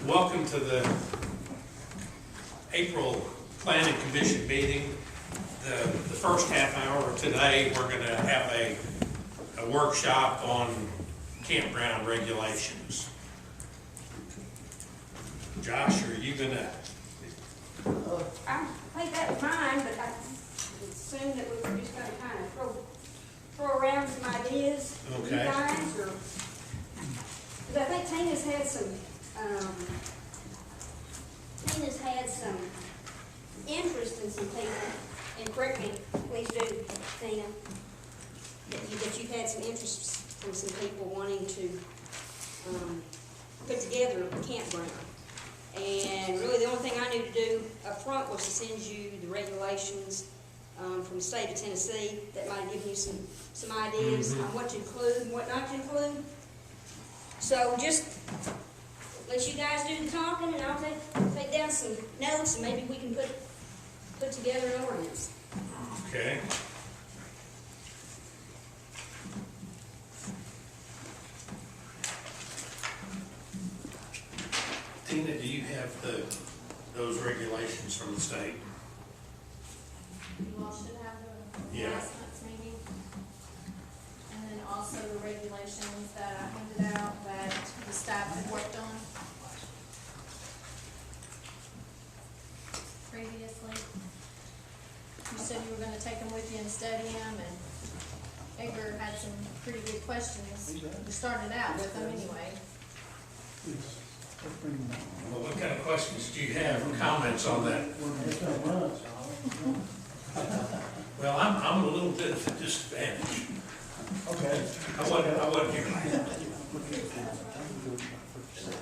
Welcome to the April Planning Commission meeting. The first half hour today, we're going to have a workshop on campground regulations. Josh, are you going to? I think that was mine, but I assumed that we were just going to kind of throw around some ideas. Okay. You guys, or, because I think Tina's had some interest in some people, and correct me, please do, Tina, that you've had some interest from some people wanting to put together a campground. And really the only thing I knew to do up front was to send you the regulations from the state of Tennessee that might have given you some ideas on what to include and what not to include. So just let you guys do the talking, and I'll take down some notes, and maybe we can put together an ordinance. Okay. Tina, do you have those regulations from the state? You all should have the Yeah. last month's meeting. And then also the regulations that I handed out that the staff had worked on previously. You said you were gonna take them with you and study them, and Edgar had some pretty good questions. You started out with them anyway. Well, what kind of questions do you have, comments on that? Well, I'm a little bit at a disadvantage. Okay. I wasn't here.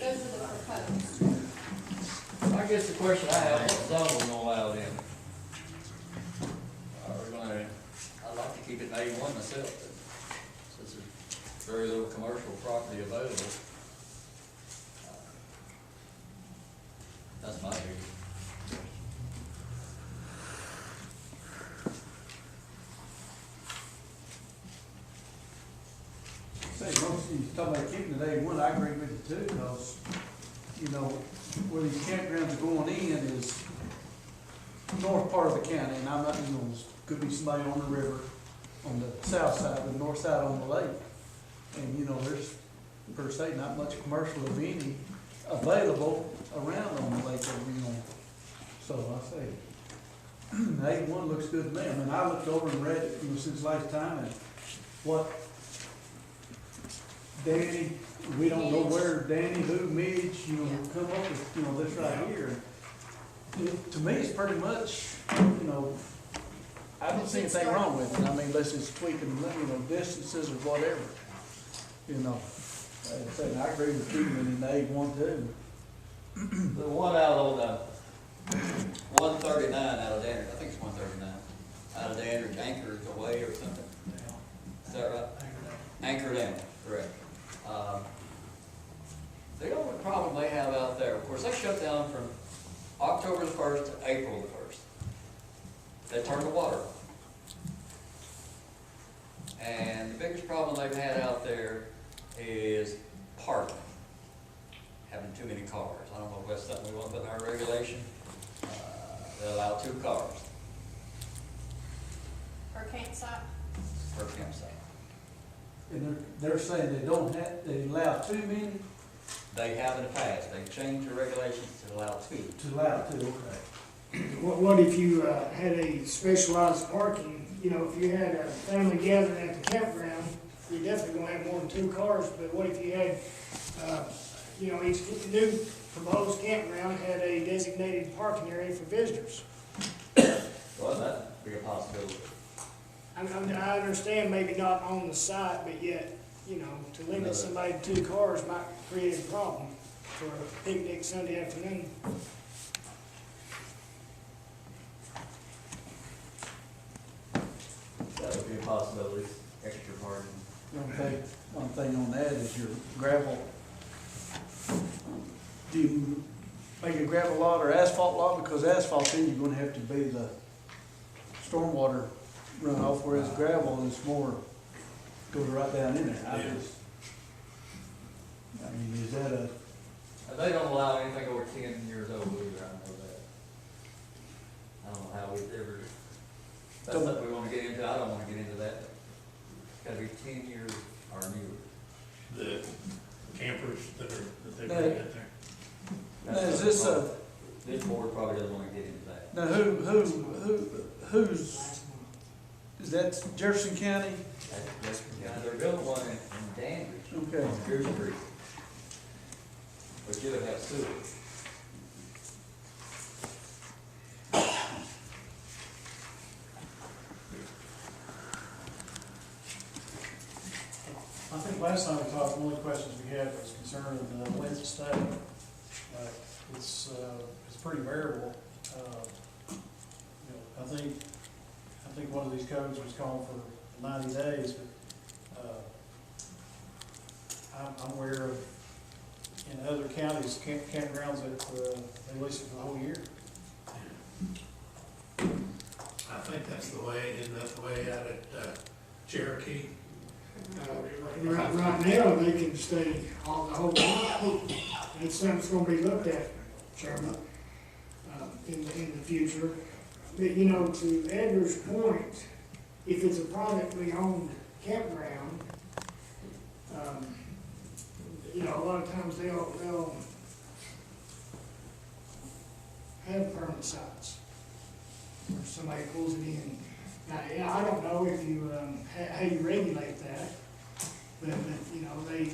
Those are the proposed. I guess the question I have, what zone are we gonna allow it in? Are we gonna, I'd like to keep it in A1 myself, but since there's very little commercial property available. That's my view. Say, most of you talk about keeping it A1, I agree with you too, because, you know, where these campgrounds are going in is north part of the county, and I'm not, you know, could be somebody on the river, on the south side, the north side on the lake. And, you know, there's, per se, not much commercial, if any, available around on the lake, you know. So I say, A1 looks good to me. I mean, I looked over and read it, you know, since last time, and what Danny, we don't know where Danny, who, Midge, you know, come up with, you know, this right here. To me, it's pretty much, you know, I don't see anything wrong with it. I mean, unless it's tweaking, you know, distances or whatever, you know. Like I said, I agree with keeping it in A1 too. The one out on 139 out of Dandridge, I think it's 139, out of Dandridge, Anchor's away or something. Is that right? Anchor down, correct. The only problem they have out there, of course, they shut down from October the 1st to April the 1st. They turn the water on. And the biggest problem they've had out there is parking. Having too many cars. I don't know if that's something we want to put in our regulation. They allow 2 cars Per campsite. per campsite. And they're saying they don't have, they allow too many They have in the past. They've changed the regulations to allow 2. to allow two, okay. What if you had a specialized parking, you know, if you had a family gathering at the campground, you're definitely gonna have more than 2 cars, but what if you had, you know, each new proposed campground had a designated parking area for visitors? Well, that'd be a possibility. I understand maybe not on the site, but yet, you know, to limit somebody to 2 cars might create a problem for a picnic Sunday afternoon. That would be a possibility, extra parking. One thing on that is your gravel. Do you make a gravel lot or asphalt lot? Because asphalt, then you're gonna have to be the stormwater runoff, whereas gravel is more, goes right down in there. I mean, is that a They don't allow anything over 10 years old either, I know that. I don't know how we ever, that's something we wanna get into, I don't wanna get into that. Gotta be 10 years or newer. The campers that they Now- bring out there. Now, is this This board probably doesn't wanna get into that. now who's, is that Jefferson County? Yeah, they're building one in Dandridge. Okay. On Goose Creek. But you would have sewage. I think last time we talked, one of the questions we had was concerning the length of stay. It's pretty variable. I think one of these codes was calling for 90 days, but, I'm aware of, in other counties, campgrounds that, they lease it for the whole year. I think that's the way, isn't that the way out at Cherokee? Right now, they can stay all the whole month. That's something that's gonna be looked at, Chairman, in the future. But, you know, to Edgar's point, if it's a privately owned campground, you know, a lot of times they'll have permanent sites. Or somebody pulls it in. Now, yeah, I don't know if you, how you regulate that, but, you know, they,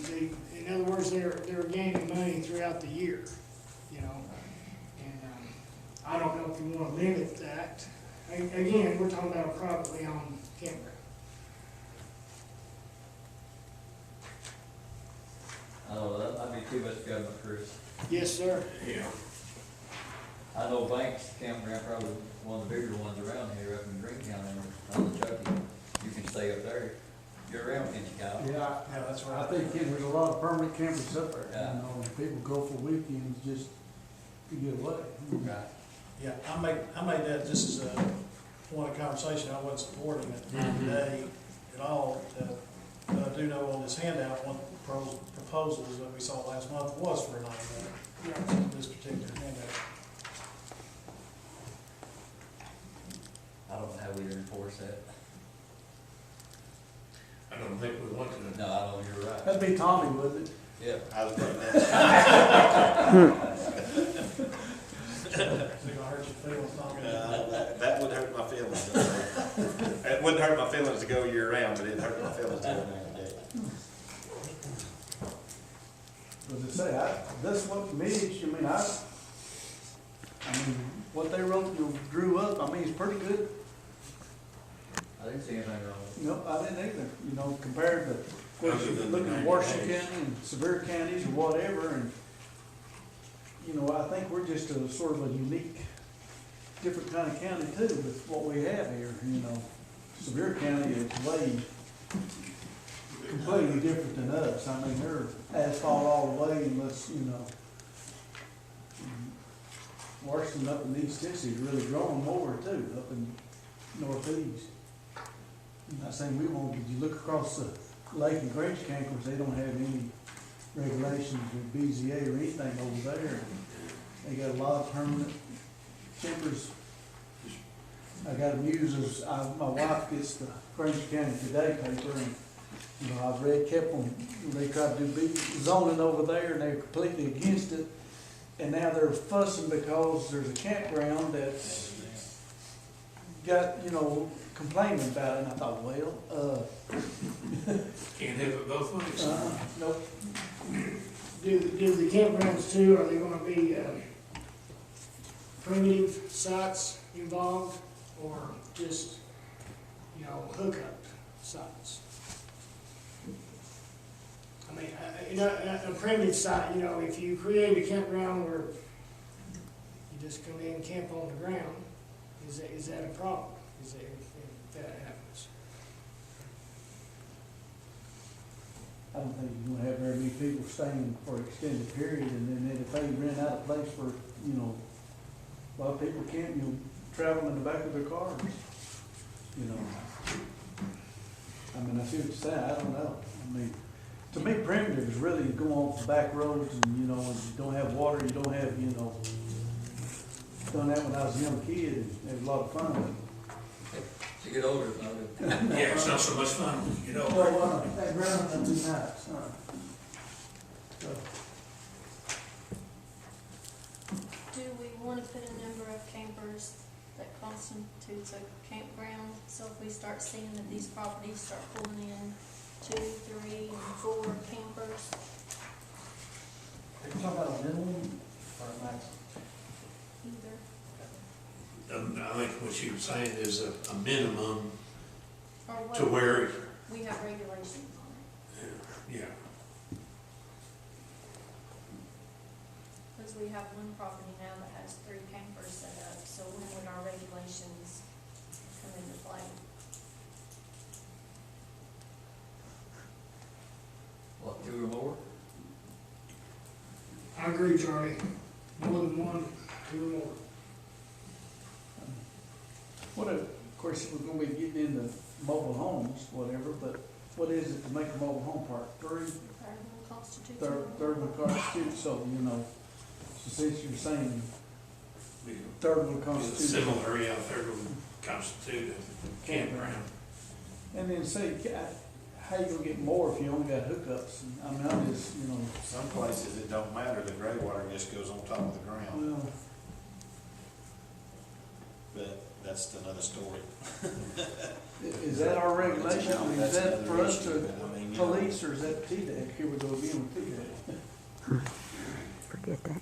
in other words, they're gaining money throughout the year, you know? And, I don't know if you wanna limit that. Again, we're talking about a privately owned campground. Oh, that might be too much government, Chris. Yes, sir. Yeah. I know Banks Campground, probably one of the bigger ones around here up in Green County, on the Chucky. You can stay up there, year round, can't you, Kyle? Yeah, That's I think there's a lot of permanent campers up there, Yeah. you know, and people go for weekends just to get away. Right. Yeah, I made that just as a point of conversation. I wasn't supporting it today at all. But I do know on this handout, one of the proposals that we saw last month was for a 90 day, this particular handout. I don't know how we enforce that. I don't think we want to. No, I don't, you're right. That'd be Tommy, would it? Yeah. I was putting that. Is it gonna hurt your feelings, Tommy? That would hurt my feelings. It wouldn't hurt my feelings to go year round, but it'd hurt my feelings to go 90 days. As I say, this what Mitch, I mean, what they wrote, drew up, I mean, it's pretty good. I didn't see anything wrong with it. No, I didn't either, you know, compared to, Other than the looking at 90 Washington days. County and Sevier counties or whatever, and, you know, I think we're just a sort of a unique, different kind of county too, with what we have here, you know. Sevier County is way completely different than us, I mean, they're asphalt all the way unless, you know. Washington up in East Tennessee is really growing more too, up in northeast. I'm not saying we won't, but you look across the lake and Grange campers, they don't have any regulations with BZA or anything over there. They got a lot of permanent campers. I got them used as, my wife gets the Grange County Today paper, and, you know, I've kept them, they tried to do zoning over there, and they're completely against it. And now they're fussing because there's a campground that's got, you know, complaining about it, and I thought, well, Can't have it both ways. nope. Do the campgrounds too, are they gonna be, primitive sites involved, or just, you know, hookup sites? I mean, you know, a primitive site, you know, if you create a campground where you just come in and camp on the ground, is that a problem? Is that, if that happens? I don't think you're gonna have very many people staying for an extended period, and then if they rent out a place for, you know, a lot of people camp, you know, travel in the back of their cars, you know. I mean, I see what you're saying, I don't know, I mean, To me, perimeter is really going off the back roads and, you know, and you don't have water, you don't have, you know, done that when I was a young kid, and it was a lot of fun. As you get older, it's not Yeah, it's not so much fun, you know. Well, that ground doesn't do nice, So, Do we wanna put a number of campers that constitutes a campground? So if we start seeing that these properties start pulling in 2, 3, and 4 campers, Are you talking about a minimum or a maximum? either, I think what you're saying is a minimum or to what, where, we have regulations on it. yeah. Because we have one property now that has 3 campers set up, so when would our regulations come into play? What, 2 or more? I agree, Charlie. More than one, 2 or more. what, of course, we're gonna be getting into mobile homes, whatever, but what is it to make a mobile home park? 3, Third one constitutes. third one constitutes, so, you know, so since you're saying We- third one constitutes. Similar, yeah, third would constitute a campground. And then say, how you gonna get more if you only got hookups? I mean, I'm just, you know, Some places it don't matter, the gray water just goes on top of the ground, well, but that's another story. is that our regulation? I mean, is That's that for us another to issue, but I mean, you know, police, or is that TDEC? Here we go again with TDEC. Forget that.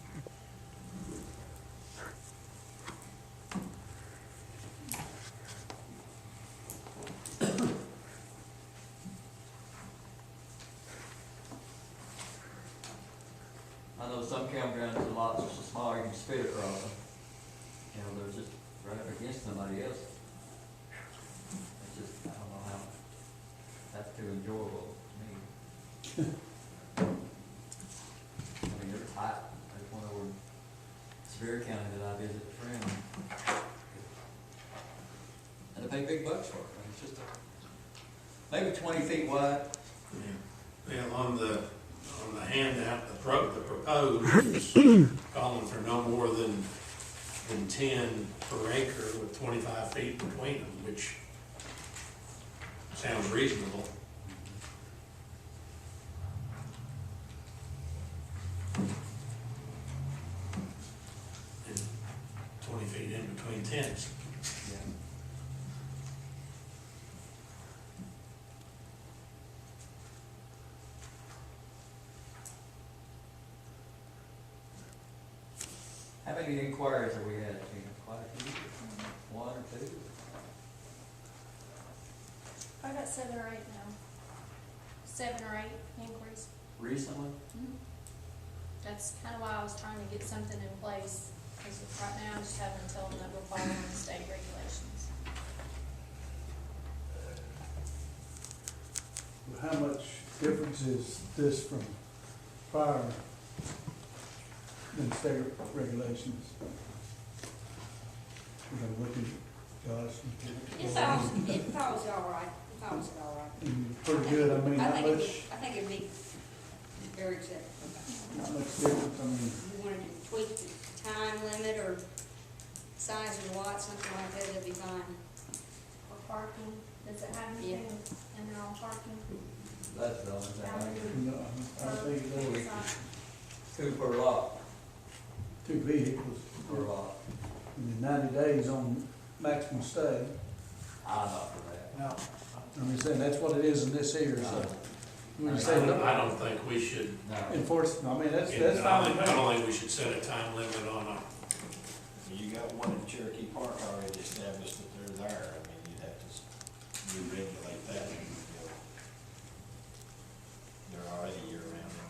I know some campgrounds, the lots are so small, you can spit across them. You know, they're just right up against somebody else. It's just, I don't know how, that's too enjoyable to me. I mean, they're tight. There's one over in Sevier County that I visit a friend. And they pay big bucks for it. I mean, it's just maybe 20 feet wide. Yeah, on the handout, the proposed is calling for no more than 10 per acre with 25 feet between them, which sounds reasonable. And 20 feet in between tents. Yeah. How many inquiries have we had? Quite a few? 1 or 2? I got 7 or 8 now. 7 or 8 inquiries. Recently? That's kind of why I was trying to get something in place, because right now I'm just having to tell them that we're following the state regulations. How much difference is this from prior than state regulations? We're gonna look at Josh. It falls all right, it falls all right. Pretty good, I mean, I not think it'd much, be, I think it'd be very acceptable. not much difference, I mean, If you wanted to tweak the time limit or size of the lot, something like that, that'd be fine. Or parking, does it have anything in there on parking? That's the only thing I can, no, I think Or- it's 2 per lot, 2 vehicles, per lot. and then 90 days on maximum stay. I'm not for that. No. I'm just saying, that's what it is in this here, so. When you I say don't think we should, No. enforce, I mean, that's I fine. don't think we should set a time limit on a, You got one in Cherokee Park already established that they're there, I mean, you'd have to re-regulate that. They're already year-round in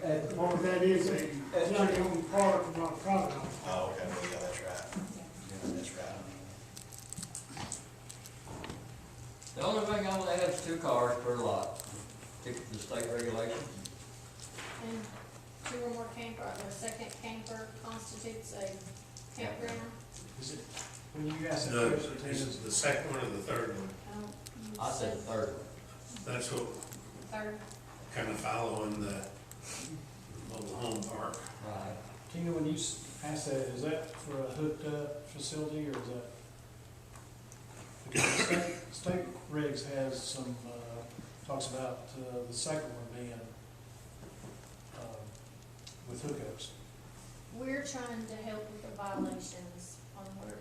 there. At the Or moment, that is a county-owned park, not a private owned. Oh, okay, well, yeah, that's right. Yeah, that's right. The only thing I would add is 2 cars per lot, stick to the state regulations. And 2 or more camper, a second camper constitutes a campground. Is it, when you ask that the, question, it is is, it the second one or the third one? You I said the 3rd one. That's what, Third, kind of following the mobile home park. Right. Tina, when you ask that, is that for a hooked up facility, or is that? Because the state regs has some, talks about, the second one being, with hookups. We're trying to help with the violations on where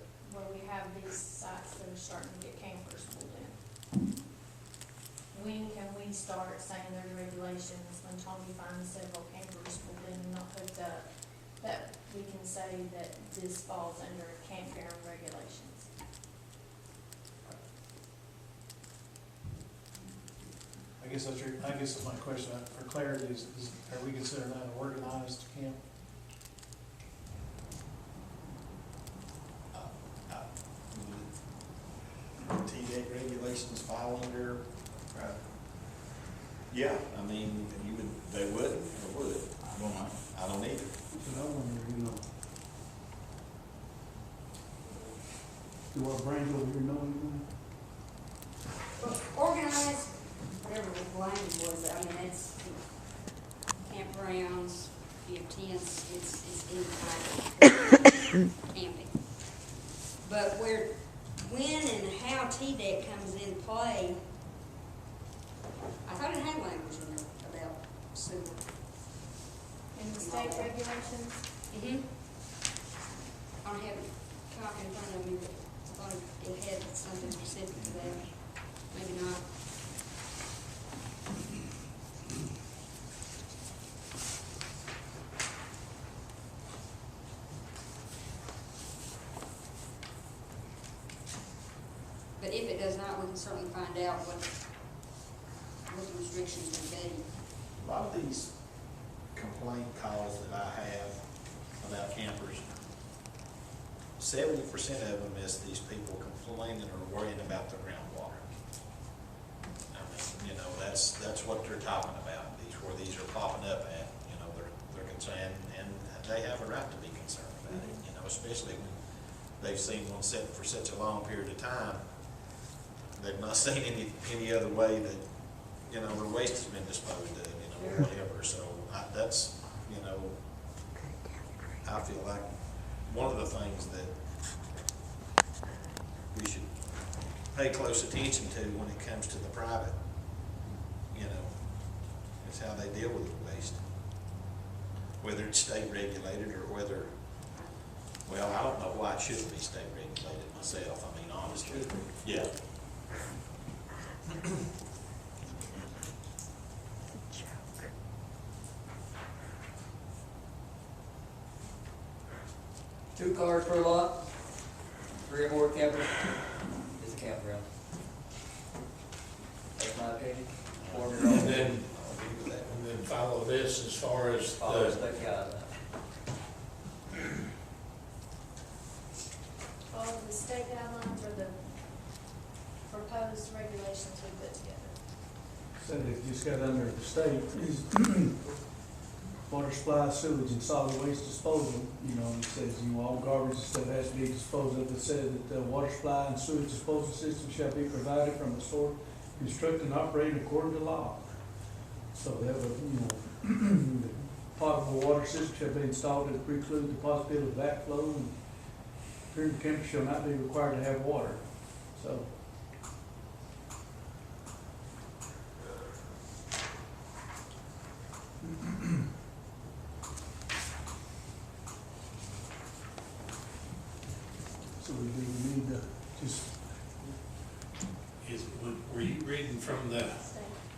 we have these sites that are starting to get campers pulled in. When can we start saying there's regulations when Tommy finds several campers pulled in and not hooked up, that we can say that this falls under campground regulations? I guess that's my question, for clarity, is, are we considering that an organized camp? T-Dec regulations fall under, yeah, I mean, they wouldn't, or would, I don't either. So I wonder, you know, do our brains over here know anything? Well, organized, whatever the language was, I mean, it's campgrounds, you have tents, it's any kind of camping. But when and how T-Dec comes into play, I thought it had language in there about sewer. In the state regulations? Mm-hmm. I don't have a copy in front of me, but I thought it had something specific to that. Maybe not. But if it does not, we can certainly find out what the restrictions would be. A lot of these complaint calls that I have about campers, 70% of them is these people complaining or worrying about their groundwater. I mean, you know, that's what they're talking about, where these are popping up at, you know, they're concerned, and they have a right to be concerned about it, you know, especially when they've seen one sitting for such a long period of time. They've not seen any other way that, you know, their waste has been disposed of, you know, or whatever. So that's, you know, I feel like one of the things that we should pay close attention to when it comes to the private, you know, is how they deal with the waste. Whether it's state regulated or whether, well, I don't know why it shouldn't be state regulated myself. I mean, honestly, yeah. Two cars per lot, 3 or more campers, is a campground. That's my opinion. And then follow this as far as Follow the, state guidelines. All of the state guidelines or the proposed regulations we put together? Said it just got under the state is water supply, sewage, and solid waste disposal. You know, it says, you know, all garbage and stuff has to be disposed of. It said that the water supply and sewage disposal system shall be provided from the source, constructed and operated according to law. So that would, you know, the potable water system shall be installed to preclude the possibility of backflow, and during the camper shall not be required to have water. So, so we need to just were you reading from the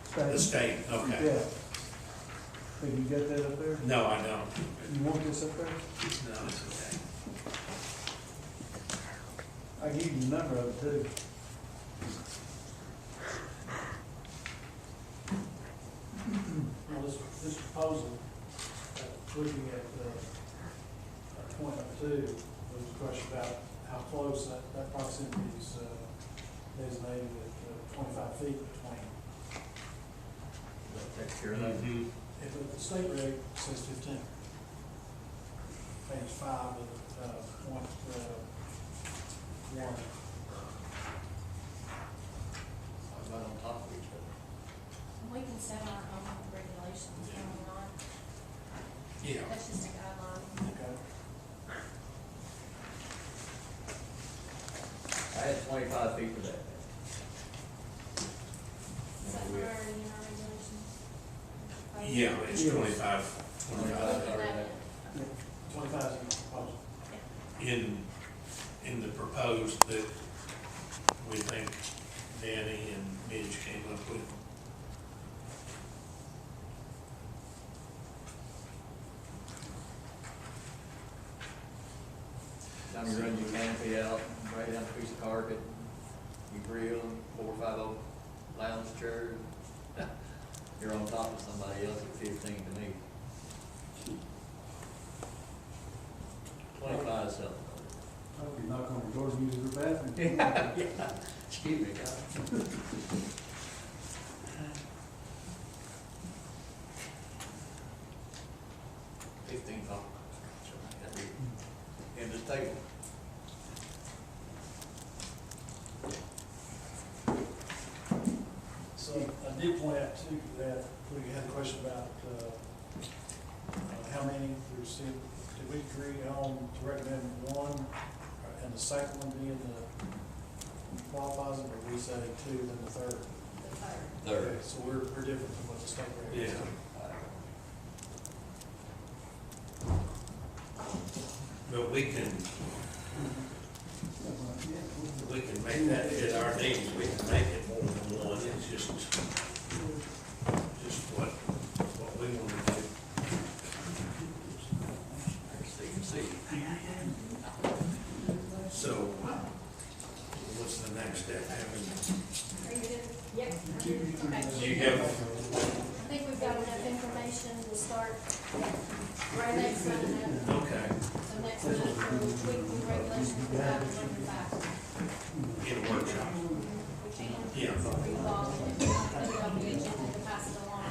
State. state? Okay. Yeah. Have you got that up there? No, I don't. You want this up there? No, it's okay. I give you the number of it too. Well, this proposal, looking at point two, was a question about how close that proximity is designated at 25 feet between. Take care of that. Mhm. If the state reg says 15. Page 5 of point 1. Right on top of each other. We can set our own regulations, can we not? Yeah. That's just a guideline. Okay. I had 25 feet for that. Is that already in our regulations? Yeah, it's 25. We're looking at it. 25 is your proposal. In the proposed that we think Danny and Midge came up with. Time you run your canopy out, break down a piece of carpet, you grill, 4 or 5 old lounge chairs. You're on top of somebody else at 15 to me. 25 is something. I'll be knocking on the door and using the bathroom. Yeah, excuse me, guys. 15 phone calls. End of the table. So I did point out too that we had a question about, how many we received. Did we agree on to recommend one and the second one being the qualifies, or we say two, then the third? The third. Third. So we're different from what the state regulates. Yeah. But we can make that fit our needs, we can make it more than one, it's just what we want to do. See. So, what's the next step? Are you good? Yep. Do Okay. you have, I think we've got enough information to start right next Sunday. okay, So next month, we'll tweak the regulations, we'll have it working back. get a workshop? We can. Yeah. Revolve it, if we want to put it on the agenda to pass it along.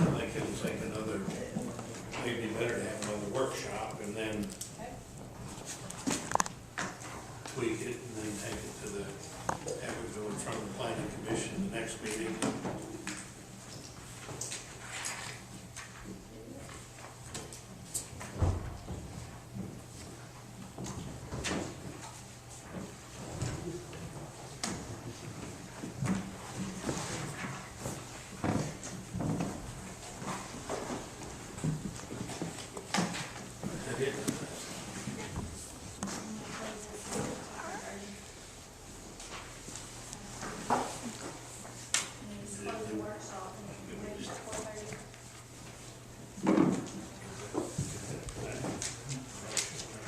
I think it'll take another, maybe better to have another workshop and then Okay. tweak it and then take it to the, have it go in front of the planning commission the next meeting. Is that it? Close the workshop and ready for 4:30.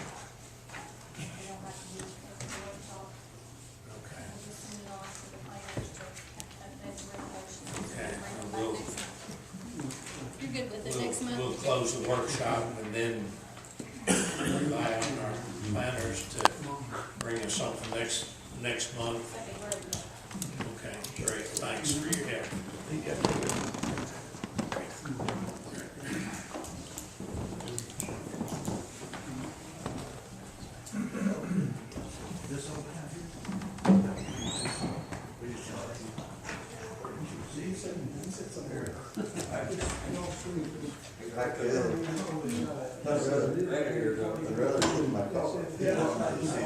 We don't have to do the workshop. Okay. We'll just send it off to the planners to update the regulations. Okay, Bring them we'll- back next month. You're good with it next month? We'll close the workshop and then rely on our planners to bring us something next month. Okay, great. Okay, great, thanks for your help. I'd rather put my car.